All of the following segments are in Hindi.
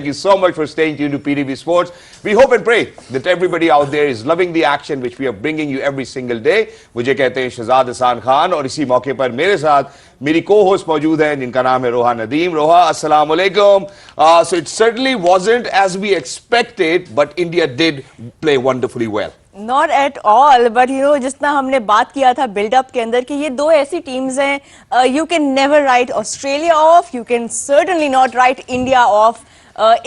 Thank you so much for staying tuned to PTV Sports. We hope and pray that everybody out there is loving the action which we are bringing you every single day. मुझे कहते हैं शहजाद हसान खान और इसी मौके पर मेरे साथ मेरी co-host मौजूद हैं जिनका नाम है रोहा नदीम. रोहा, अस्सलाम वालेकुम. So it certainly wasn't as we expected, but India did play wonderfully well. Not at all, but you know जितना हमने बात किया था बिल्डअप के अंदर कि ये दो ऐसी टीम्स हैं, you can never write Australia off, you can certainly not write India off.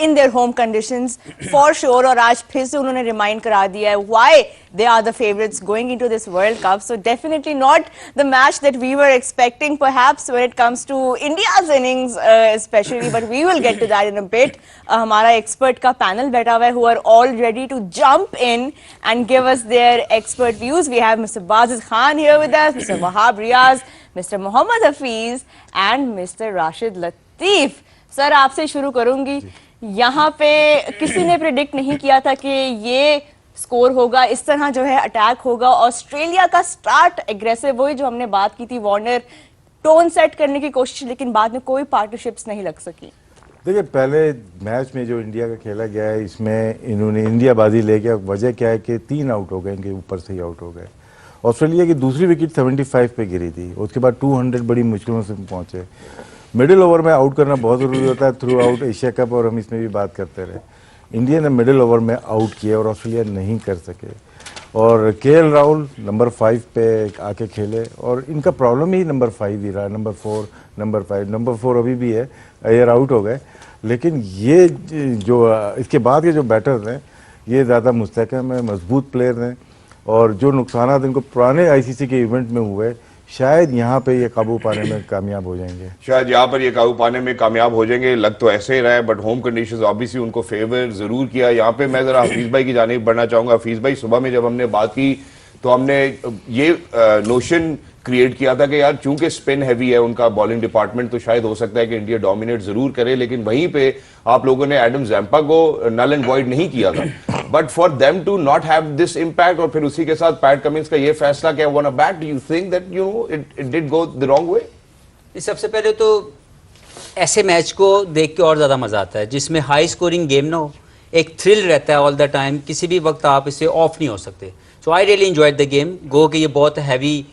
In their home conditions for sure. और आज फिर से उन्होंने रिमाइंड करा दिया है why they are the favorites going into this World Cup. So definitely not the match that we were expecting perhaps when it comes to India's innings especially, but we will get to that in a bit. हमारा expert का panel बैठा हुआ है who are all ready to jump in and give us their expert views. We have Mr. Bazid Khan here with us, Mr. Wahab Riaz, Mr. Mohammad Hafiz and Mr. Rashid Latif. Sir आपसे शुरू करूंगी. यहाँ पे किसी ने प्रेडिक्ट नहीं किया था कि ये स्कोर होगा, इस तरह जो है अटैक होगा. ऑस्ट्रेलिया का स्टार्ट एग्रेसिव, वही जो हमने बात की थी, वार्नर टोन सेट करने की कोशिश, लेकिन बाद में कोई पार्टनरशिप्स नहीं लग सकी. देखिए पहले मैच में जो इंडिया का खेला गया है इसमें इन्होंने इंडिया बाजी ले गया. वजह क्या है कि 3 आउट हो गए, इनके ऊपर से ही आउट हो गए. ऑस्ट्रेलिया की दूसरी विकेट 75 पे गिरी थी, उसके बाद 200 बड़ी मुश्किलों से पहुंचे. मिडिल ओवर में आउट करना बहुत ज़रूरी होता है थ्रू आउट एशिया कप, और हम इसमें भी बात करते रहे. इंडिया ने मिडिल ओवर में आउट किए और ऑस्ट्रेलिया नहीं कर सके. और केएल राहुल नंबर 5 पे आके खेले और इनका प्रॉब्लम ही नंबर 5 ही रहा. नंबर 4, नंबर 5, नंबर 4 अभी भी है, एयर आउट हो गए. लेकिन ये जो इसके बाद के जो बैटर्स हैं ये ज़्यादा मुस्तहकम है, मजबूत प्लेयर हैं, और जो नुकसान इनको पुराने आईसीसी के इवेंट में हुए शायद यहाँ पे ये काबू पाने में कामयाब हो जाएंगे. शायद यहाँ पर ये काबू पाने में कामयाब हो जाएंगे. लग तो ऐसे ही रहा है, बट होम कंडीशंस ऑब्वियसली उनको फेवर जरूर किया. यहाँ पे मैं जरा हफीज भाई की जानिब बढ़ना चाहूंगा. हफीज भाई, सुबह में जब हमने बात की तो हमने ये नोशन क्रिएट किया था कि यार चूंकि स्पिन हैवी है उनका बॉलिंग डिपार्टमेंट, तो शायद हो सकता है कि इंडिया डोमिनेट जरूर करे. लेकिन वहीं पे आप लोगों ने एडम जैम्पा को नल एंड वॉइड नहीं किया था. But for them to not have this impact, और फिर उसी के साथ पैट कमिंस का ये फैसला क्या one a bat, do you think that you know it did go the wrong way? सबसे पहले तो ऐसे मैच को देख के और ज़्यादा मज़ा आता है जिसमें हाई स्कोरिंग गेम ना हो. एक थ्रिल रहता है ऑल द टाइम, किसी भी वक्त आप इससे ऑफ नहीं हो सकते. So I really enjoyed the game. गो कि ये बहुत हैवी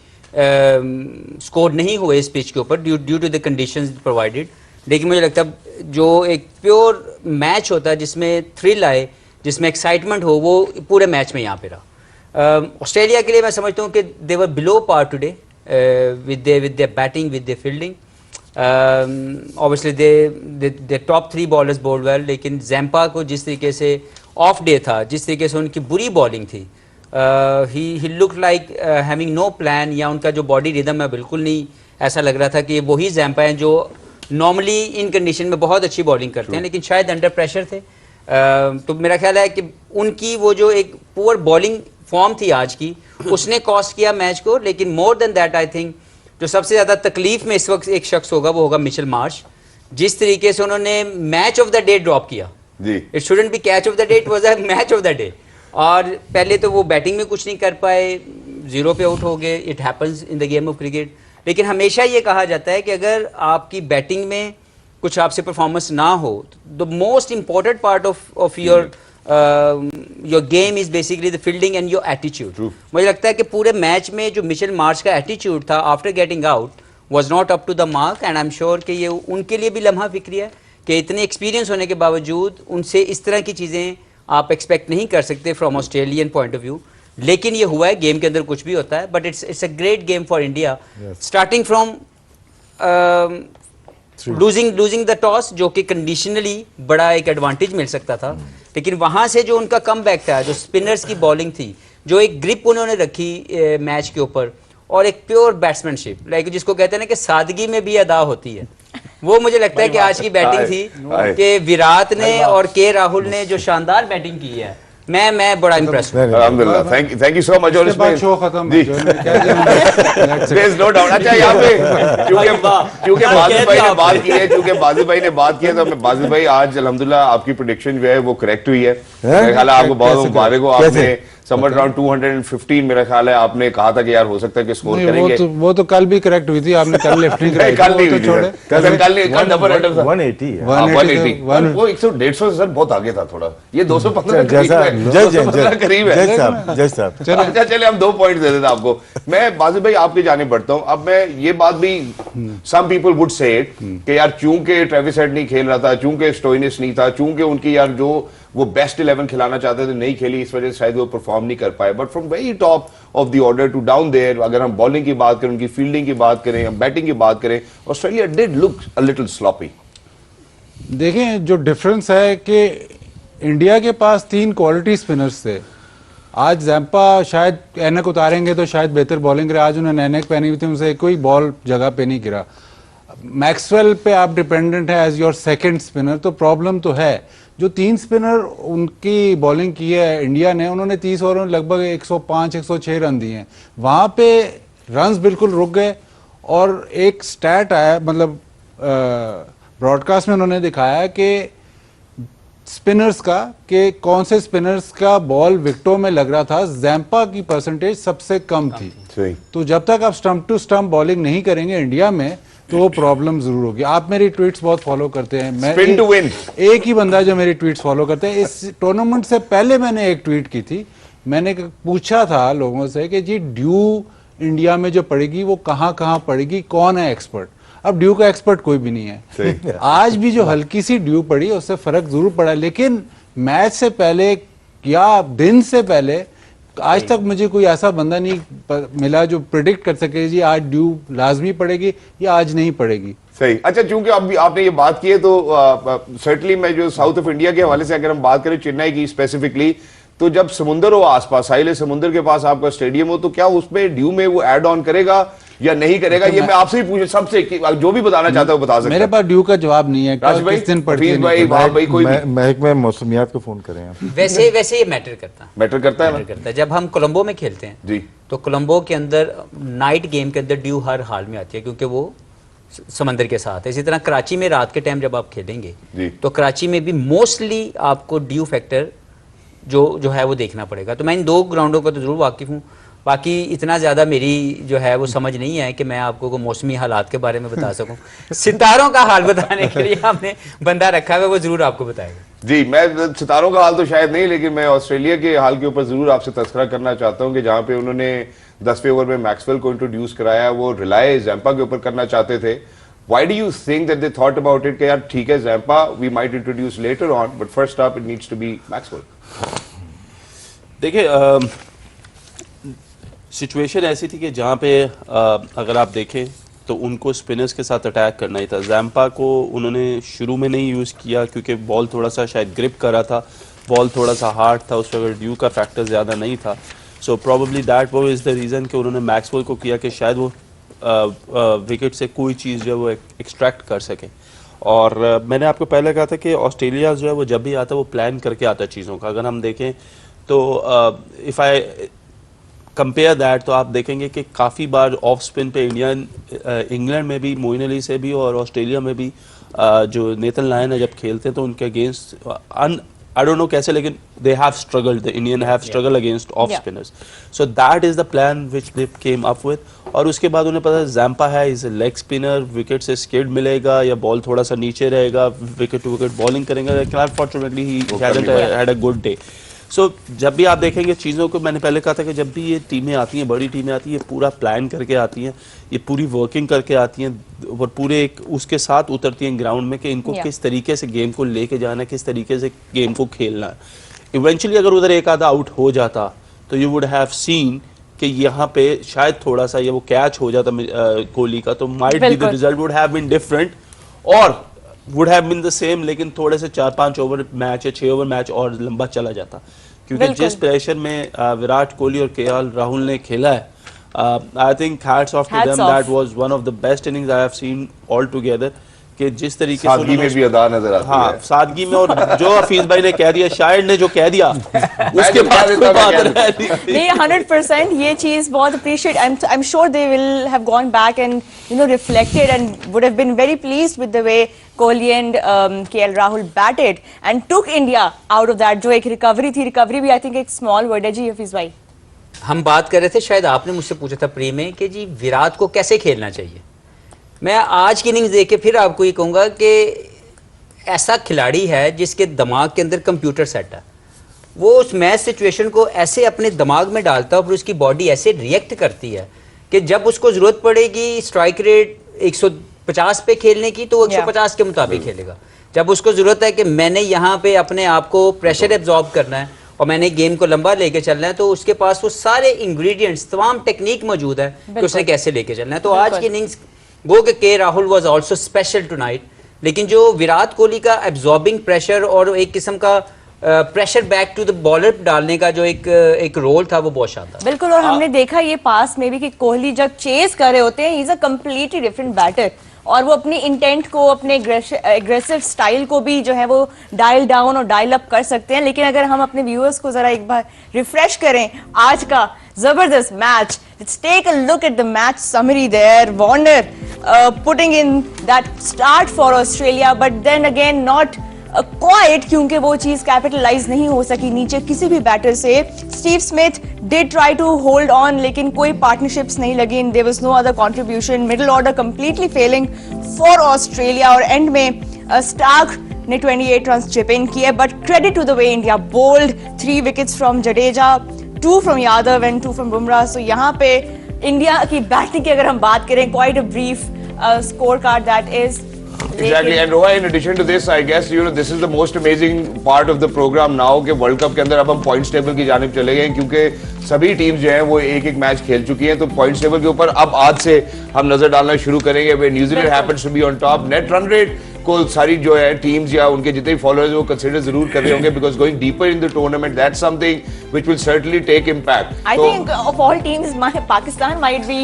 स्कोर नहीं हुए इस पिच के ऊपर due to the conditions provided. लेकिन मुझे लगता है जो एक प्योर मैच होता है जिसमें थ्रिल आए, जिसमें एक्साइटमेंट हो, वो पूरे मैच में यहाँ पे रहा. ऑस्ट्रेलिया के लिए मैं समझता हूँ कि they were below par today with their batting, with their fielding. Obviously the top 3 bowlers bowled well, लेकिन जैम्पा को जिस तरीके से ऑफ डे था, जिस तरीके से उनकी बुरी बॉलिंग थी, he look like having no plan, या उनका जो बॉडी रिदम है बिल्कुल नहीं ऐसा लग रहा था कि वही जैम्पा हैं जो नॉर्मली इन कंडीशन में बहुत अच्छी बॉलिंग करते हैं, लेकिन शायद अंडर प्रेशर थे. तो मेरा ख्याल है कि उनकी वो जो एक पुअर बॉलिंग फॉर्म थी आज की, उसने कॉस्ट किया मैच को. लेकिन more than that I think जो सबसे ज़्यादा तकलीफ में इस वक्त एक शख्स होगा वो होगा मिचेल मार्श. जिस तरीके से उन्होंने match of the day drop किया, it shouldn't be catch of the day, it was a match of the day. और पहले तो वो बैटिंग में कुछ नहीं कर पाए, 0 पे आउट हो गए. It happens in the game of cricket. लेकिन हमेशा ये कहा जाता है कि अगर आपकी बैटिंग में कुछ आपसे परफॉर्मेंस ना हो, the most important part of your game is basically the fielding and your attitude. मुझे लगता है कि पूरे मैच में जो मिचेल मार्श का एटीट्यूड था after getting out was not up to the mark. And I am sure कि ये उनके लिए भी लम्हा फिक्री है कि इतने एक्सपीरियंस होने के बावजूद उनसे इस तरह की चीज़ें आप एक्सपेक्ट नहीं कर सकते from Australian point of view. लेकिन ये हुआ है, गेम के अंदर कुछ भी होता है. But it's a great game for India, starting from losing the toss, जो कि कंडीशनली बड़ा एक एडवांटेज मिल सकता था. लेकिन वहाँ से जो उनका कमबैक था, जो स्पिनर्स की बॉलिंग थी, जो एक ग्रिप उन्होंने रखी मैच के ऊपर, और एक प्योर बैट्समैनशिप, लाइक जिसको कहते हैं ना कि सादगी में भी अदा होती है, वो मुझे लगता है कि आज की बैटिंग थी कि विराट ने और के राहुल ने जो शानदार बैटिंग की है, मैं बड़ा इम्प्रेस हूँ। अल्हम्दुलिल्लाह, थैंक यू सो मच। और उसके बाद शो खत्म है, जो इन्होंने कह दिया हमने- There is no doubt। अच्छा, यहाँ पे क्योंकि बाजिद भाई ने बात की है, क्योंकि बाजिद भाई ने बात की है, तो मैं बाजिद भाई आज अल्हम्दुलिल्लाह आपकी प्रेडिक्शन जो है वो करेक्ट हुई है। मेरे ख्याल है आपको बहुत मुबारक हो। आपने समर राउंड 215 मेरा ख्याल है आपने कहा था कि यार हो सकता है कि स्कोर नहीं, करेंगे। वो तो कल भी करेक्ट हुई थी, आपने कल लिफ्टिंग कराई कल थी, नहीं वो हुई तो थी छोड़े। सर। कल डबल अंडर था 180 है। 180 180 वो 100-150 से सर बहुत आगे था थोड़ा। ये 215 जैसा करीब है। जज साहब अच्छा चले हम 2 पॉइंट दे देते आपको। मैं बाजिद भाई आपके जाने बढ़ता हूं। अब मैं ये बात भी some people would say it कि यार चूंकि ट्रेविस हेड नहीं खेल रहा था, चूंकि स्टोइनिस नहीं था, चूंकि उनकी यार जो वो बेस्ट 11 खिलाना चाहते थे नहीं खेली, इस वजह से शायद वो परफॉर्म नहीं कर पाए। But from very top of the order to down there, अगर हम बॉलिंग की बात करें, उनकी फील्डिंग की बात करें, हम बैटिंग की बात करें, Australia did look a little sloppy. देखें जो डिफरेंस है कि इंडिया के पास 3 क्वालिटी स्पिनर्स थे। आज जैम्पा शायद ऐनक उतारेंगे तो शायद बेहतर बॉलिंग करे, आज उन्होंने ऐनक पहनी हुई थी, उनसे कोई बॉल जगह पे नहीं गिरा। मैक्सवेल पे आप डिपेंडेंट है एज योर सेकंड स्पिनर, तो प्रॉब्लम तो है। जो 3 स्पिनर उनकी बॉलिंग की है इंडिया ने, उन्होंने 30 ओवर में लगभग 105-106 रन दिए हैं। वहां पे रन्स बिल्कुल रुक गए। और एक स्टैट आया, मतलब ब्रॉडकास्ट में उन्होंने दिखाया कि स्पिनर्स का, कि कौन से स्पिनर्स का बॉल विकेटों में लग रहा था, जैम्पा की परसेंटेज सबसे कम थी। सही। तो जब तक आप स्टंप टू स्टंप बॉलिंग नहीं करेंगे इंडिया में, तो वो प्रॉब्लम जरूर होगी। आप मेरी ट्वीट्स बहुत फॉलो करते हैं, मैं Spin to win। एक ही बंदा जो मेरी ट्वीट्स फॉलो करते हैं। इस टूर्नामेंट से पहले मैंने एक ट्वीट की थी, मैंने पूछा था लोगों से कि जी ड्यू इंडिया में जो पड़ेगी वो कहाँ कहाँ पड़ेगी, कौन है एक्सपर्ट। अब ड्यू का एक्सपर्ट कोई भी नहीं है। आज भी जो हल्की सी ड्यू पड़ी उससे फर्क जरूर पड़ा, लेकिन मैच से पहले या दिन से पहले आज तक मुझे कोई ऐसा बंदा नहीं मिला जो प्रिडिक्ट कर सके जी आज ड्यू लाजमी पड़ेगी या आज नहीं पड़ेगी। सही। अच्छा, चूंकि अभी आपने ये बात की है तो सर्टनली मैं जो साउथ ऑफ इंडिया के हवाले से अगर हम बात करें चेन्नई की स्पेसिफिकली, तो जब समुंदर हो आसपास, साहिल समुंदर के पास आपका स्टेडियम हो, तो क्या उसमें ड्यू में वो ऐड ऑन करेगा या नहीं करेगा? ये मैं आपसे ही पूछ, सबसे जो भी बताना चाहता है वो बता सकते हैं। मेरे पास ड्यू का जवाब नहीं है। राज भाई, किस दिन पड़ती है, हफीज भाई, नहीं वहां भाई कोई महक में मौसमियात को फोन करें आप। वैसे ये मैटर करता मैटर करता है मैटर ना? करता है। जब हम कोलंबो में खेलते हैं जी। तो कोलंबो के अंदर नाइट गेम के अंदर ड्यू हर हाल में आती है, क्योंकि वो समंदर के साथ है। इसी तरह कराची में रात के टाइम जब आप खेलेंगे जी। तो कराची में भी मोस्टली आपको ड्यू फैक्टर जो है वो देखना पड़ेगा। तो मैं इन 2 ग्राउंडों का तो जरूर वाकिफ हूँ। बाकी इतना ज़्यादा मेरी जो है वो समझ नहीं है कि मैं आपको को मौसमी हालात के बारे में बता सकूं। सितारों का हाल बताने के लिए हमने बंदा रखा हुआ, वो जरूर आपको बताएगा। जी, मैं सितारों का हाल तो शायद नहीं, लेकिन मैं ऑस्ट्रेलिया के हाल के ऊपर जरूर आपसे तस्करा करना चाहता हूं कि जहां पे उन्होंने 10वें ओवर में मैक्सवेल को इंट्रोड्यूस कराया, वो रिलाय जैम्पा के ऊपर करना चाहते थे। Why do you think that they thought about it कि यार ठीक है Zampa we might introduce later on but first up it needs to be Maxwell? देखिए सिचुएशन ऐसी थी कि जहाँ पे अगर आप देखें तो उनको स्पिनर्स के साथ अटैक करना ही था। जैम्पा को उन्होंने शुरू में नहीं यूज़ किया क्योंकि बॉल थोड़ा सा शायद ग्रिप कर रहा था, बॉल थोड़ा सा हार्ड था, उस पर अगर ड्यू का फैक्टर ज़्यादा नहीं था। सो प्रोबेबली दैट वो इज़ द रीज़न कि उन्होंने मैक्सवेल को किया कि शायद वो विकेट से कोई चीज़ जो है वो एक्सट्रैक्ट कर सके। और मैंने आपको पहले कहा था कि ऑस्ट्रेलिया जो है वो जब भी आता है वो प्लान करके आता है चीज़ों का। अगर हम देखें तो इफ़ आई कंपेयर दैट तो आप देखेंगे कि काफ़ी बार ऑफ स्पिन पे इंग्लैंड में भी मोइन अली से भी और ऑस्ट्रेलिया में भी जो नेथन लायन है जब खेलते हैं तो उनके अगेंस्ट आई डोंट नो कैसे, लेकिन they have struggled, the Indian have struggle against off spinners. So that is the plan which they came up with. और उसके बाद उन्हें पता है जैम्पा है, इज लेग स्पिनर, विकेट से स्किड मिलेगा या बॉल थोड़ा सा नीचे रहेगा, विकेट टू विकेट बॉलिंग करेंगे, लेकिन unfortunately he had a good day. So जब भी आप देखेंगे चीज़ों को, मैंने पहले कहा था कि जब भी ये टीमें आती हैं, बड़ी टीमें आती हैं, ये पूरा प्लान करके आती हैं, ये पूरी वर्किंग करके आती हैं और पूरे एक उसके साथ उतरती हैं ग्राउंड में कि इनको किस तरीके से गेम को लेके जाना है, किस तरीके से गेम को खेलना है। इवेंचुअली अगर उधर एक आधा आउट हो जाता तो यू वुड हैव सीन कि यहाँ पे शायद थोड़ा सा ये वो कैच हो जाता कोहली का, तो might be the result would have been different और would have been the same, लेकिन थोड़े से 4-5 ओवर मैच या 6 ओवर मैच और लंबा चला जाता, क्योंकि जिस प्रेशर में विराट कोहली और केएल राहुल ने खेला है, I think hats off to them, that was one of the best innings I have seen all together. कि जिस तरीके से सादगी में उन्होंने भी अदा नजर आती हाँ है। सादगी में, और जो हफीज भाई ने कह दिया, शायर ने जो कह दिया उसके दिखा बाद देता, कोई मैं बात कह रह नहीं गई। नहीं 100% ये चीज बहुत appreciate I am sure they will have gone back and you know reflected and would have been very pleased with the way Kohli and KL Rahul batted and took India out of that. जो एक रिकवरी थी, रिकवरी भी आई थिंक एक स्मॉल वर्ड है जी हफीज भाई। हम बात कर रहे थे, शायद आपने मुझसे पूछा था प्री में कि जी विराट को कैसे खेलना चाहिए। मैं आज की इनिंग्स देख के फिर आपको ये कहूँगा कि ऐसा खिलाड़ी है जिसके दिमाग के अंदर कंप्यूटर सेट है। वो उस मैच सिचुएशन को ऐसे अपने दिमाग में डालता है और उसकी बॉडी ऐसे रिएक्ट करती है कि जब उसको ज़रूरत पड़ेगी स्ट्राइक रेट 150 पे खेलने की तो वो 150 के मुताबिक खेलेगा। जब उसको ज़रूरत है कि मैंने यहाँ पे अपने आप को प्रेशर एब्जॉर्ब करना है और मैंने गेम को लंबा लेके चलना है, तो उसके पास वो सारे इंग्रेडिएंट्स, तमाम टेक्निक मौजूद है कि उसने कैसे लेके चलना है। तो आज की इनिंग्स गो के Rahul was also special tonight, लेकिन जो विराट कोहली का एब्जॉर्बिंग प्रेशर और एक किस्म का pressure back to the bowler डालने का जो एक रोल था वो बहुत शानदार। बिल्कुल, और हमने देखा ये पास में भी कि कोहली जब चेस कर रहे होते हैं, he is a completely different batter और वो अपनी इंटेंट को, अपने एग्रेसिव स्टाइल को भी जो है वो डायल डाउन और डायल अप कर सकते हैं। लेकिन अगर हम अपने व्यूअर्स को जरा एक बार रिफ्रेश करें आज का जबरदस्त match, let's take a look at the match summary there. Warner putting in that start for Australia, but then again not quite, क्योंकि वो चीज कैपिटलाइज नहीं हो सकी नीचे किसी भी बैटर से। Steve Smith did try to hold on, लेकिन कोई पार्टनरशिप्स नहीं लगी, there was no other contribution, middle order completely failing for Australia और एंड में स्टार्क ने 28 रन चिप इन किए। But credit to the way India bowled 3 wickets from Jadeja, 2 from Yadav and 2 from Bumrah। So यहाँ पे इंडिया की बैटिंग की अगर हम बात करें, quite a brief scorecard that is। Exactly, and Roha, in addition to this, I guess this is the most amazing part of the program now कि वर्ल्ड कप के अंदर अब हम पॉइंट्स टेबल की जानिब चले गए, क्योंकि सभी टीम्स जो हैं वो एक एक मैच खेल चुकी हैं। तो पॉइंट्स टेबल के ऊपर अब आज से हम नजर डालना शुरू करेंगे। वे New Zealand happens to be on top. Net run rate को सारी जो है टीम्स या उनके जितने भी फॉलोअर्स वो कंसीडर जरूर कर रहे होंगे, because going deeper in the tournament that's something which will certainly take impact. I think of all teams, Pakistan might be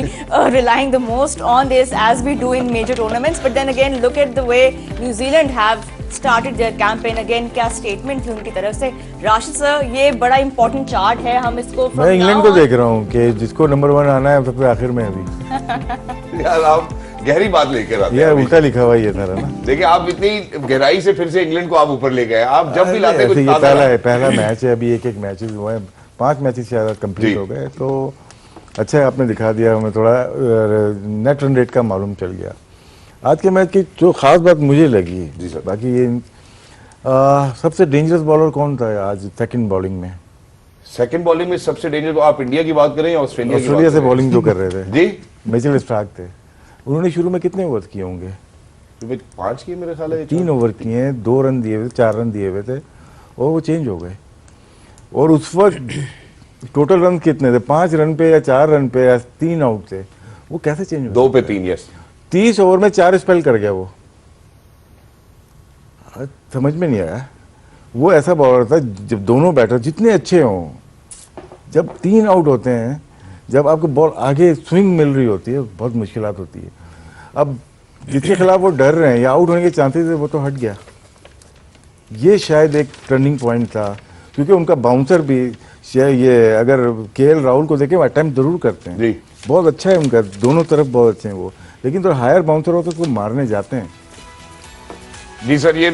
relying the most on this as we do in major tournaments. But then again, look at the way New Zealand have started their campaign again. क्या statement थी उनकी तरफ से। राशिद सर, ये बड़ा important चार्ट है, हम इसको from मैं इंग्लैंड now को on- देख रहा हूँ कि जिसको नंबर 1 आना है सबसे आखिर में अभी। यार आप गहरी बात लेकर आते ये हैं। उल्टा लिखा हुआ ये था ना। देखिए आप इतनी गहराई से फिर से इंग्लैंड को आप ऊपर ले गए। आप जब भी लाते ऐसे कुछ ये ताज़ा पहला है, लाते। पहला मैच है, अभी एक मैचेस हुए हैं, 5 मैचेस शायद जी। कंप्लीट हो गए। तो अच्छा है, आपने दिखा दिया हमें, थोड़ा नेट रन रेट का मालूम चल गया। आज के मैच की जो खास बात मुझे लगी, जी सर। बाकी ये सबसे डेंजरस बॉलर कौन था आज सेकंड बॉलिंग में? सेकंड बॉलिंग में सबसे डेंजर, आप इंडिया की बात करें या ऑस्ट्रेलिया की? ऑस्ट्रेलिया बात से करें? बॉलिंग जो कर रहे थे जी, मिचेल स्टार्क थे। उन्होंने शुरू में कितने ओवर किए होंगे? 5 किए मेरे ख्याल है। 3 ओवर किए, 2 रन दिए हुए थे, 4 रन दिए हुए थे और वो चेंज हो गए। और उस वक्त टोटल रन कितने थे? 5 रन पे या 4 रन पे या 3 आउट थे, वो कैसे चेंज हो 2 पे 3, यस। 30 ओवर में 4 स्पेल कर गया वो। समझ में नहीं आया। वो ऐसा बॉलर था, जब दोनों बैटर जितने अच्छे हों, जब 3 आउट होते हैं, जब आपको बॉल आगे स्विंग मिल रही होती है, बहुत मुश्किलात होती है। अब जिसके खिलाफ वो डर रहे हैं या आउट होने के चांसेस है, वो तो हट गया। ये शायद एक टर्निंग पॉइंट था, क्योंकि उनका बाउंसर भी ये, अगर केएल राहुल को देखें, अटेम्प्ट जरूर करते हैं जी। बहुत अच्छा है उनका, दोनों तरफ बहुत अच्छे हैं वो, लेकिन तो हायर बाउंसर हो तो उसको मारने जाते हैं। जी सर, ये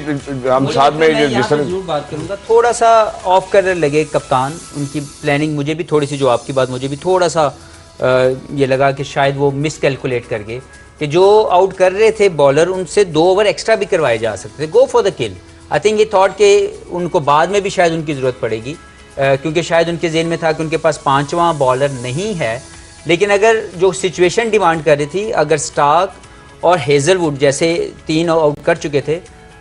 हम साथ में मैं यहाँ जिस पे तरह जरूर बात करूंगा, थोड़ा सा ऑफ करने लगे कप्तान, उनकी प्लानिंग मुझे भी थोड़ी सी, जो आपकी बात मुझे भी थोड़ा सा ये लगा कि शायद वो मिस कैलकुलेट करके कि जो आउट कर रहे थे बॉलर, उनसे 2 ओवर एक्स्ट्रा भी करवाए जा सकते थे, go for the kill. I think ये थॉट कि उनको बाद में भी शायद उनकी ज़रूरत पड़ेगी, क्योंकि शायद उनके जेहन में था कि उनके पास 5वां बॉलर नहीं है। लेकिन अगर जो सिचुएशन डिमांड कर रही थी, अगर स्टार्क और हेजलवुड जैसे 3 आउट कर चुके थे,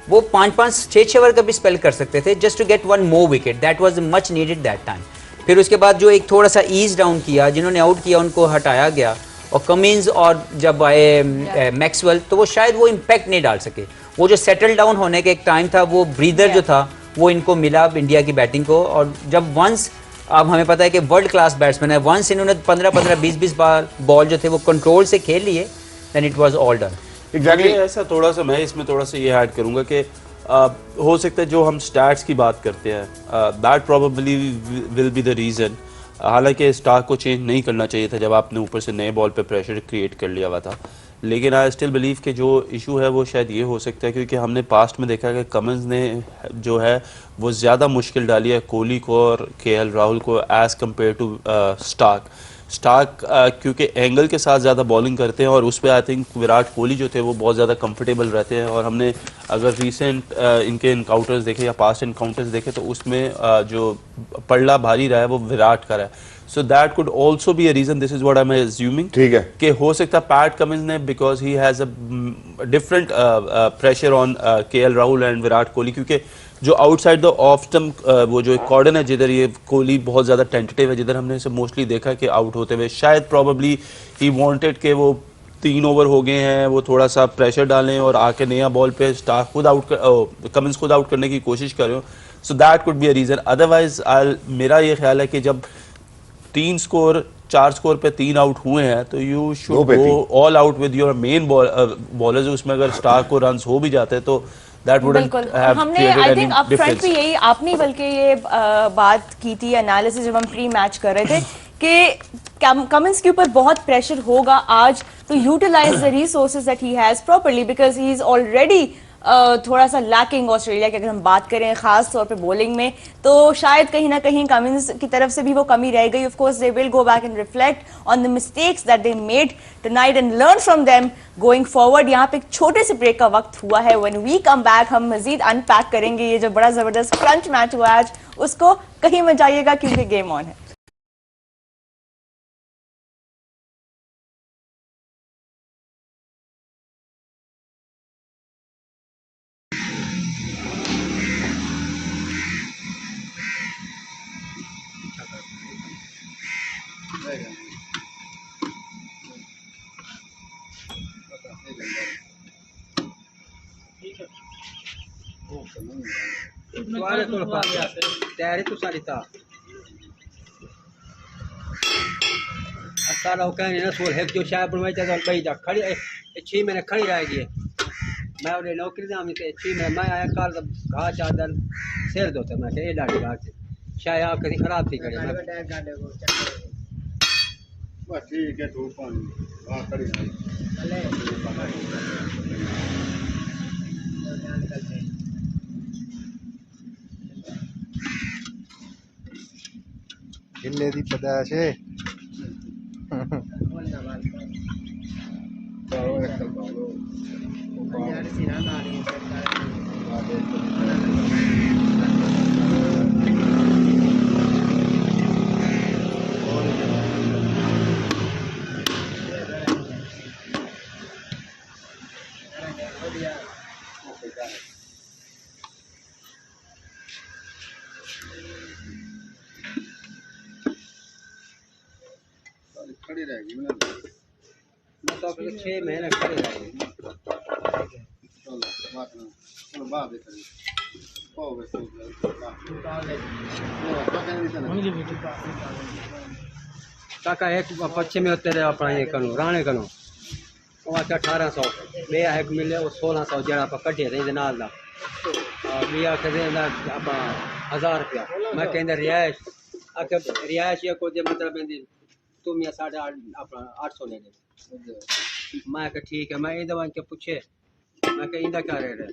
वो 5-5, 6-6 ओवर का भी स्पेल कर सकते थे, just to get 1 more wicket, that was much needed that time. फिर उसके बाद जो एक थोड़ा सा ईज डाउन किया, जिन्होंने आउट किया उनको हटाया गया, और कमिंस और जब आए मैक्सवेल, तो वो शायद वो इम्पैक्ट नहीं डाल सके। वो जो सेटल डाउन होने का एक टाइम था, वो ब्रीदर जो था वो इनको मिला इंडिया की बैटिंग को। और जब वंस, अब हमें पता है कि वर्ल्ड क्लास बैट्समैन है, वंस इन्होंने 15-15, 20-20 बॉल जो थे वो कंट्रोल से खेल लिए, then it was all done. Exactly ऐसा थोड़ा सा मैं इसमें थोड़ा सा ये ऐड करूंगा कि हो सकता है जो हम स्टैट्स की बात करते हैं that probably will be the reason. हालांकि स्टार्क को चेंज नहीं करना चाहिए था जब आपने ऊपर से नए बॉल पे प्रेशर क्रिएट कर लिया हुआ था, लेकिन आई स्टिल बिलीव कि जो इशू है वो शायद ये हो सकता है क्योंकि हमने पास्ट में देखा कि कमिंस ने जो है वो ज़्यादा मुश्किल डाली है कोहली को और केएल राहुल को एज़ कम्पेयर टू स्टार्क क्योंकि एंगल के साथ ज़्यादा बॉलिंग करते हैं और उस पर आई थिंक विराट कोहली जो थे वो बहुत ज़्यादा कंफर्टेबल रहते हैं। और हमने अगर रीसेंट इनके इनकाउंटर्स देखे या पास्ट इनकाउंटर्स देखे तो उसमें जो पल्ला भारी रहा है वो विराट का रहा है। So that could also be a reason, this is what I am assuming, ठीक है कि हो सकता है पैट कमिंस ने because he has a different pressure on KL Rahul and Virat Kohli, क्योंकि जो आउटसाइड द ऑफ स्टंप वो जो एक कॉर्डन है जिधर ये कोहली बहुत ज़्यादा टेंटेटिव है, जिधर हमने इसे मोस्टली देखा कि आउट होते हुए शायद प्रॉबली ही वांटेड कि वो 3 ओवर हो गए हैं वो थोड़ा सा प्रेशर डालें और आके नया बॉल पे स्टार्क खुद कमिंस खुद आउट करने की कोशिश कर रहे हो। So that could be a reason. Otherwise मेरा ये ख्याल है कि जब 4 स्कोर पे 3 आउट हुए हैं तो you should go all out with your main bowlers. उसमें अगर स्टार्क को रन्स हो भी जाते तो दैट वुड बिल्कुल हमने आई थिंक अप फ्रंट पे यही आपने बल्कि ये बात की थी एनालिसिस जब हम प्री मैच कर रहे थे कि कमिंस के ऊपर बहुत प्रेशर होगा आज, तो utilize the resources that he has properly because he is already थोड़ा सा लैकिंग ऑस्ट्रेलिया की अगर हम बात करें खास तौर पे बॉलिंग में, तो शायद कहीं ना कहीं कमिंस की तरफ से भी वो कमी रह गई। Of course they will go back and reflect on the mistakes that they made tonight and learn from them going forward. यहाँ पे एक छोटे से ब्रेक का वक्त हुआ है, व्हेन वी कम बैक हम मजीद अनपैक करेंगे ये जो बड़ा जबरदस्त क्रंच मैच हुआ आज, उसको कहीं मत जाइएगा क्योंकि गेम ऑन है। तैयारी तो सारी था सारा हो कहने ना सोल है जो शायद बनवाई था भाई जा खड़ी 6 महीने खड़ी रहेगी। मैं उन्हें नौकरी ना मिलते 6 महीने मैं आया कल घास चादर सिर धोते मैं ये डाली घास शायद आप कहीं खराब थी करे बस ठीक है धूप हां खड़ी गिल्ले दी पदाश है खड़ी रहेगी मैं तो 6 महीने खड़ी रहेगी। चलो बात करें काका एक पश्चिम में होते रहे अपना ये करूँ राणे करूँ वो 1800 बे एक मिले वो 1600 जरा आप कटे थे नाल दा बे आखदे अपना 1000 रुपया मैं कहंदा रियायत आके रियायत ये को मतलब तुम या 850 अपना 800 ले ले मैं कहा ठीक है। मैं ये दवा के पूछे मैं कहा इंदा क्या रेट है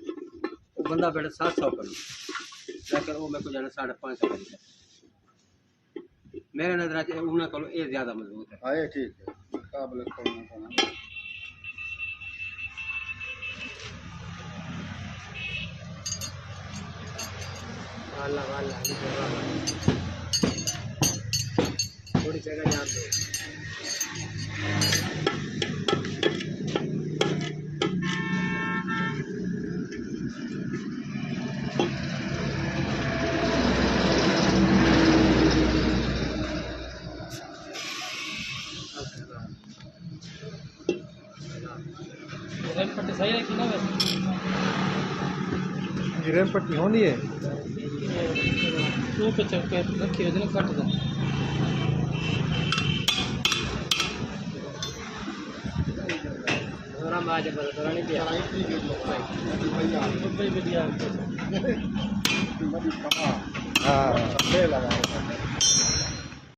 वो बंदा बेटा 700 कर लेकिन वो मेरे को जाना 550 कर मेरे नजर उन्हें करो ये ज्यादा मजबूत है। हाँ ठीक है मुकाबले करना थोड़ी जगह ध्यान दो। पट्टी सही है कि ना गिरन पट्टी होनी है तू पे चल के रखी है कट दो हाँ